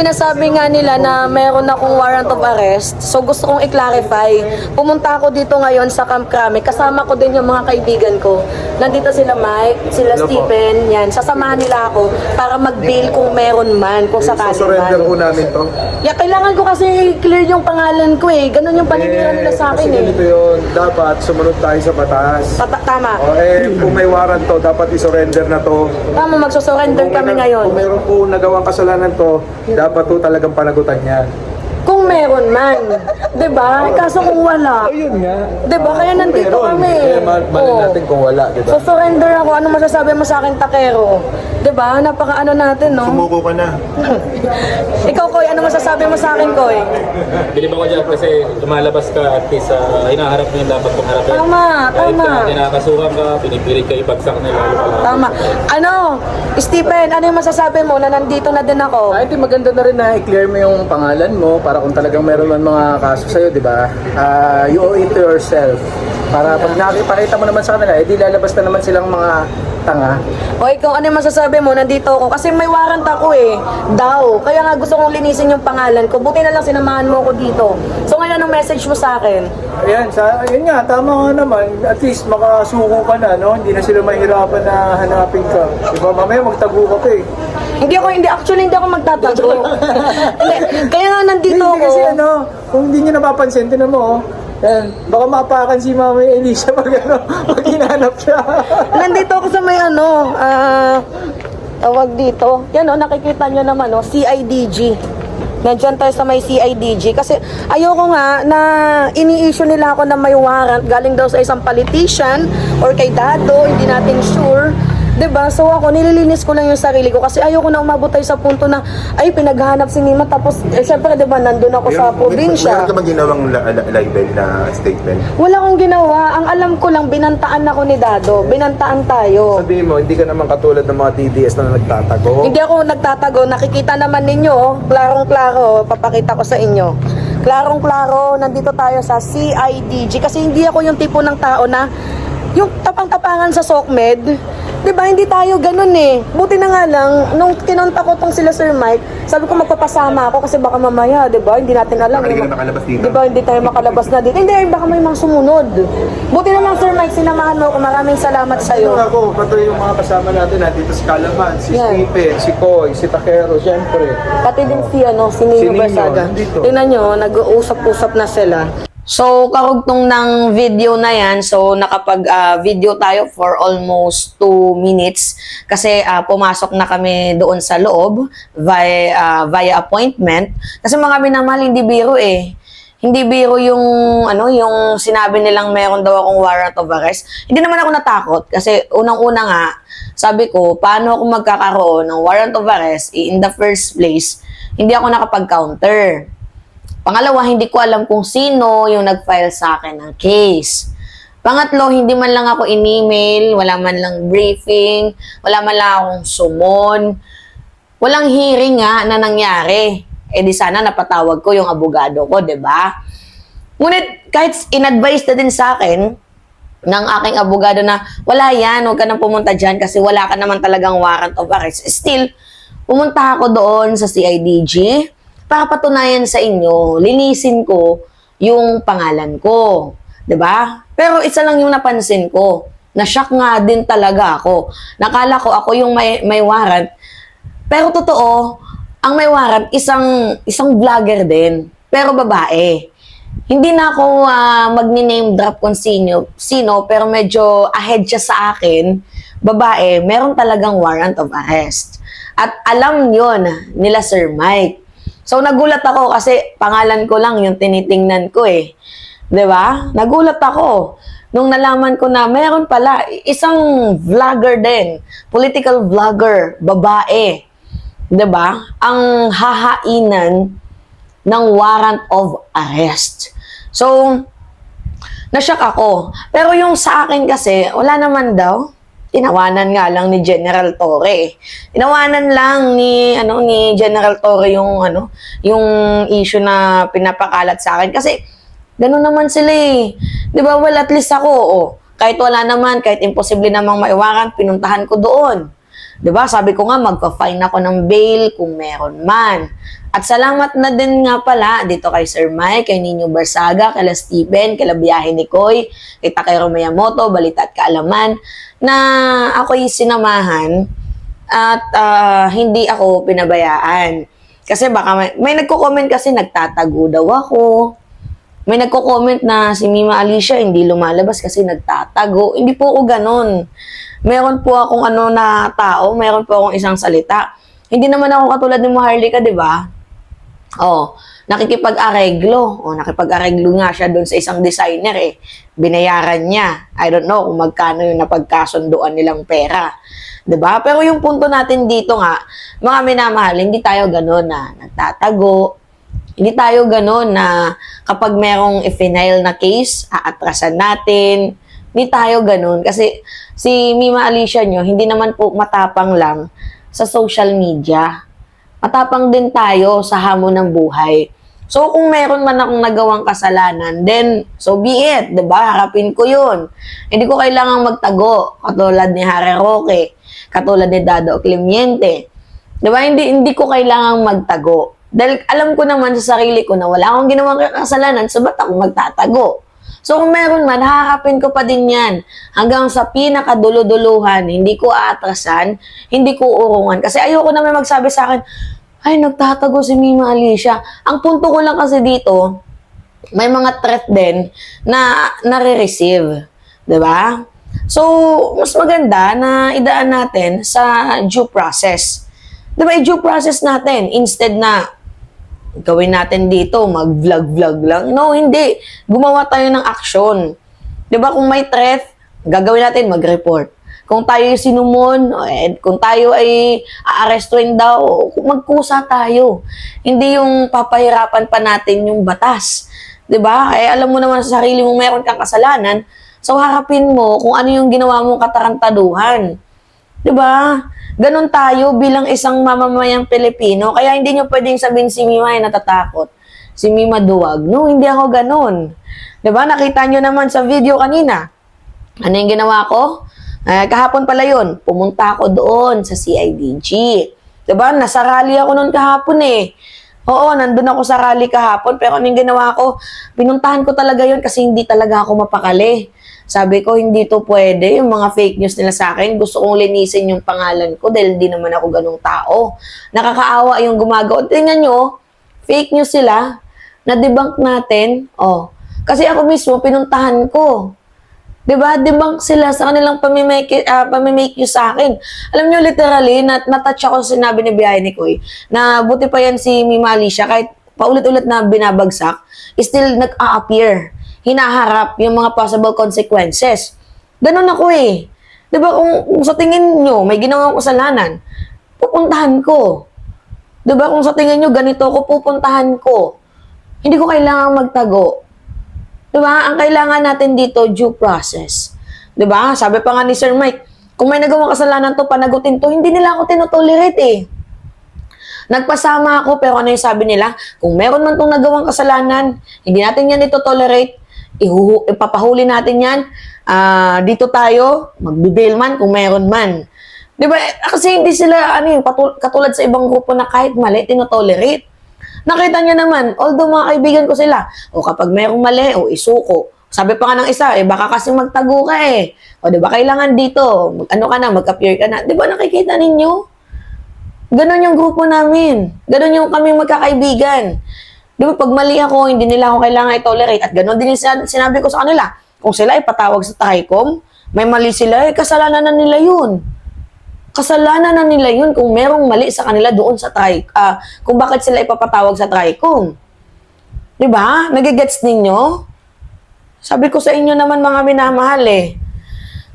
Sinasabi nga nila na meron akong warrant of arrest, so gusto kong i-clarify. Pumunta ako dito ngayon sa Camp Crame, kasama ko din yung mga kaibigan ko. Nandito sila Mike, sila Stephen, yan. Sasamahan nila ako para mag-bail kung meron man, kung sakali man. Surrender ko namin to. Yeah, kailangan ko kasi i-clear yung pangalan ko eh. Ganun yung paninira nila sa akin kasi ganito yun, dapat sumunod tayo sa batas. Tama. Kung may warrant to, dapat i-surrender na to. Tama, magsusurrender kami ngayon. Kung meron po nagawang kasalanan to, dapat to talagang panagutan niya. Kung meron man, 'di ba? Kaso kung wala, Ayun nga. 'di ba? Kaya nandito kami. Kaya mali natin kung wala, di ba? So surrender ako. Ano masasabi mo sa akin, Takero? 'Di ba? Napaka-ano natin, no? Sumuko ka na. Ikaw, Koy, ano masasabi mo sa akin, Koy? Bilib ako dyan kasi lumalabas ka at least hinaharap mo yung dapat kong harapin. Tama. Kahit kinakasuhan ka, pinipilit ka ibagsak na lalo pala. Tama. Ano, Stephen, ano yung masasabi mo na nandito na din ako? Ay, di maganda na rin na i-clear mo yung pangalan mo para kung talagang meron man mga kaso sa'yo, di ba? You owe it to yourself. Para pag nakipakita mo naman sa kanila, di lalabas na naman silang mga tanga. O ikaw, ano yung masasabi mo? Nandito ako. Kasi may warrant ako eh. Daw. Kaya nga gusto kong linisin yung pangalan ko. Buti na lang sinamahan mo ako dito. So ngayon, anong message mo sa akin? Yun nga, tama nga naman. At least makasuko ka na, no? Hindi na sila mahirapan na hanapin ka. Di ba, mamaya magtago ka pa eh. Actually, hindi ako magtatago. Hindi, kaya nga nandito Hindi ako. kasi kung hindi nyo napapansin, tinan mo, yan, baka maapakan si Mama Elisa pag hinanap siya. Nandito ako sa may tawag dito. Yan nakikita nyo naman, CIDG. Nandiyan tayo sa may CIDG. Kasi ayoko nga na ini-issue nila ako na may warrant galing daw sa isang politician or kay Dado, hindi natin sure. 'Di ba? So ako nililinis ko lang yung sarili ko kasi ayoko na umabot tayo sa punto na ay pinaghahanap si Mima tapos syempre 'di ba nandun ako sa probinsya. Wala ka bang ginawang libel na statement? Wala akong ginawa. Ang alam ko lang binantaan ako ni Dado. Binantaan tayo. Sabihin mo, hindi ka naman katulad ng mga TDS na nagtatago. Hindi ako nagtatago. Nakikita naman ninyo, klarong-klaro, papakita ko sa inyo. Klarong-klaro, nandito tayo sa CIDG kasi hindi ako yung tipo ng tao na yung tapang-tapangan sa SOCMED. 'Di ba? Hindi tayo ganun eh. Buti na nga lang nung kinontak ko tong sila Sir Mike, sabi ko magpapasama ako kasi baka mamaya, 'di ba? Hindi natin alam. Baka hindi ka na makalabas dito. 'Di ba? Hindi tayo makalabas na dito. Hindi, baka may mga sumunod. Buti na lang Sir Mike, sinamahan mo ako. Maraming salamat sa iyo. Ako, pati yung mga kasama natin dito si Calaman, si Yan. Stephen, si Koy, si Takero, syempre. Pati din si Nino Nino, Barsaga. nandito. Tingnan nyo, nag-uusap-usap na sila. So, karugtong ng video na yan, so nakapag-video tayo for almost 2 minutes kasi pumasok na kami doon sa loob via appointment. Kasi mga minamahal, hindi biro eh. Hindi biro yung yung sinabi nilang meron daw akong warrant of arrest. Hindi naman ako natakot kasi unang-una nga, sabi ko, paano ako magkakaroon ng warrant of arrest in the first place, hindi ako nakapag-counter. Pangalawa, hindi ko alam kung sino yung nag-file sa akin ng case. Pangatlo, hindi man lang ako in-email, wala man lang briefing, wala man lang akong sumon. Walang hearing nga na nangyari. Eh di sana napatawag ko yung abogado ko, 'di ba? Ngunit kahit in-advise na din sa akin ng aking abogado na wala yan, huwag ka nang pumunta dyan kasi wala ka naman talagang warrant of arrest. Still, pumunta ako doon sa CIDG para patunayan sa inyo, linisin ko yung pangalan ko. 'Di ba? Pero isa lang yung napansin ko. Na-shock nga din talaga ako. Nakala ko ako yung may warrant. Pero totoo, ang may warrant, isang vlogger din. Pero babae. Hindi na ako magni-name drop kung sino, pero medyo ahead siya sa akin. Babae, meron talagang warrant of arrest. At alam yon nila Sir Mike. So, nagulat ako kasi pangalan ko lang yung tinitingnan ko eh. 'Di ba? Nagulat ako nung nalaman ko na meron pala isang vlogger din, political vlogger, babae. 'Di ba? Ang hahainan ng warrant of arrest. So, na-shock ako. Pero yung sa akin kasi, wala naman daw. Tinawanan nga lang ni General Torre. Tinawanan lang ni General Torre yung issue na pinapakalat sa akin kasi gano'n naman sila eh. 'Di ba? Well, at least ako, kahit wala naman, kahit imposible namang maiwaran, pinuntahan ko doon. 'Di ba? Sabi ko nga magpa-fine ako ng bail kung meron man. At salamat na din nga pala dito kay Sir Mike, kay Nino Barsaga, kay Stephen, kay Biyahe ni Koy, kay Takero Miyamoto, Balita at Kaalaman, na ako'y sinamahan at hindi ako pinabayaan. Kasi baka may nagko-comment kasi nagtatago daw ako. May nagko-comment na si Mima Alicia hindi lumalabas kasi nagtatago. Hindi po ako ganun. Meron po akong na tao, meron po akong isang salita. Hindi naman ako katulad ni Maharlika, di ba? Nakikipag-areglo. Nakipag-areglo nga siya doon sa isang designer eh. Binayaran niya. I don't know kung magkano yung napagkasunduan nilang pera. 'Di ba? Pero yung punto natin dito nga, mga minamahal, hindi tayo gano'n na nagtatago. Hindi tayo gano'n na kapag merong i-final na case, aatrasan natin. Hindi tayo gano'n. Kasi si Mima Alicia nyo, hindi naman po matapang lang sa social media. Matapang din tayo sa hamon ng buhay. So, kung meron man akong nagawang kasalanan, then, so be it, diba? Harapin ko yun. Hindi ko kailangang magtago, katulad ni Harry Roque, katulad ni Dado Clemente. Diba? Hindi ko kailangang magtago. Dahil alam ko naman sa sarili ko na wala akong ginawang kasalanan, so ba't ako magtatago? So, kung meron man, haharapin ko pa din yan. Hanggang sa pinakadulo-duluhan, hindi ko aatrasan, hindi ko urungan. Kasi ayoko naman magsabi sa akin, ay, nagtatago si Mima Alicia. Ang punto ko lang kasi dito, may mga threat din na nare-receive. Diba? So, mas maganda na idaan natin sa due process. Diba, i-due process natin instead na gawin natin dito, mag-vlog-vlog lang. No, hindi. Gumawa tayo ng action. Diba, kung may threat, gagawin natin, mag-report. Kung tayo sinumon, kung tayo ay aarestuin daw, magkusa tayo. Hindi yung papahirapan pa natin yung batas. Diba? Eh, alam mo naman sa sarili mo meron kang kasalanan, so harapin mo kung ano yung ginawa mong katarantaduhan. Diba? Ganon tayo bilang isang mamamayang Pilipino. Kaya hindi nyo pwedeng sabihin si Mima ay natatakot. Si Mima duwag. No, hindi ako ganon. Diba? Nakita nyo naman sa video kanina. Ano yung ginawa ko? Kahapon pala yun. Pumunta ako doon sa CIDG. Diba? Nasa rally ako noon kahapon eh. Oo, nandun ako sa rally kahapon. Pero ano yung ginawa ko? Pinuntahan ko talaga yun kasi hindi talaga ako mapakali. Sabi ko, hindi to pwede. Yung mga fake news nila sa akin, gusto kong linisin yung pangalan ko dahil di naman ako ganung tao. Nakakaawa yung gumagawa. Tingnan nyo, fake news sila. Na-debunk natin. Kasi ako mismo, pinuntahan ko. Diba? Debunk sila sa kanilang pamimake news sa akin. Alam nyo, literally, natouch ako sa sinabi ni Biyahe ni Koy, na buti pa yan si Mima Alicia, kahit paulit-ulit na binabagsak, still nag-a-appear. Hinaharap yung mga possible consequences. Ganun ako eh. Diba, kung sa tingin nyo, may ginawang kasalanan, pupuntahan ko. Diba, kung sa tingin nyo, ganito ako, pupuntahan ko. Hindi ko kailangang magtago. Diba, ang kailangan natin dito, due process. Diba, sabi pa nga ni Sir Mike, kung may nagawang kasalanan to, panagutin to, hindi nila ako tinotolerate eh. Nagpasama ako, pero ano yung sabi nila? Kung meron man tong nagawang kasalanan, hindi natin yan ito-tolerate, ipapahuli natin yan, dito tayo, magbibail man kung meron man. Diba? Kasi hindi sila, katulad sa ibang grupo na kahit mali, tinotolerate. Nakita niyo naman, although mga kaibigan ko sila, kapag merong mali, isuko. Sabi pa nga ng isa, baka kasi magtago ka eh. Diba, kailangan dito, mag-appear ka na. Diba, nakikita ninyo? Ganon yung grupo namin. Ganon yung kaming magkakaibigan. Diba, pag mali ako, hindi nila ako kailangan i-tolerate. At ganon din yung sinabi ko sa kanila. Kung sila ipatawag sa TRICOM, may mali sila, kasalanan na nila yun. Kasalanan na nila yun kung merong mali sa kanila doon sa kung bakit sila ipapatawag sa TRICOM. Diba? Nagigets ninyo? Sabi ko sa inyo naman mga minamahal eh.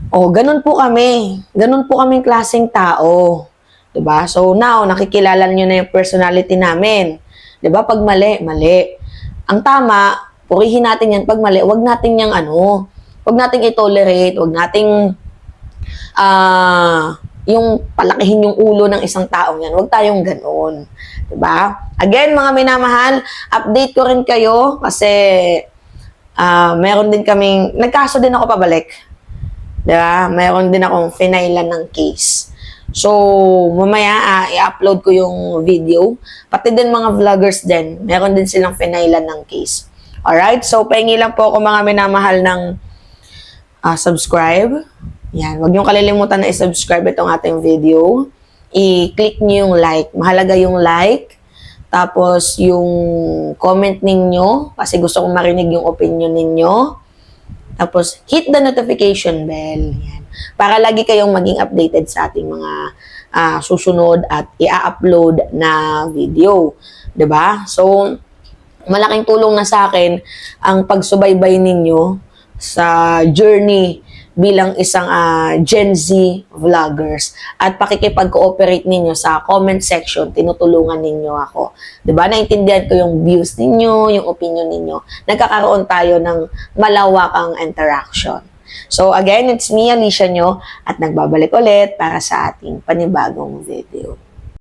Ganun po kami. Ganun po kaming klaseng tao. Diba? So now, nakikilala nyo na yung personality namin. Diba? Pag mali, mali. Ang tama, purihin natin yan. Pag mali, wag natin yung wag natin i-tolerate, wag nating yung palakihin yung ulo ng isang taong yan. Huwag tayong ganoon. Diba? Again, mga minamahal, update ko rin kayo kasi meron din kaming, nagkaso din ako pabalik. Diba? Meron din akong finailan ng case. So, mamaya i-upload ko yung video. Pati din mga vloggers din, meron din silang finailan ng case. Alright? So, pahingi lang po ako mga minamahal ng subscribe. Yan, huwag niyong kalilimutan na i-subscribe itong ating video. I-click niyo yung like. Mahalaga yung like. Tapos, yung comment ninyo, kasi gusto kong marinig yung opinion ninyo. Tapos, hit the notification bell. Yan. Para lagi kayong maging updated sa ating mga susunod at i-upload na video. 'Di ba? So, malaking tulong na sa akin ang pagsubaybay ninyo sa journey bilang isang Gen Z vloggers at pakikipag-cooperate ninyo sa comment section, tinutulungan ninyo ako. 'Di ba? Naintindihan ko yung views ninyo, yung opinion ninyo. Nagkakaroon tayo ng malawakang interaction. So again, it's me, Alicia nyo, at nagbabalik ulit para sa ating panibagong video.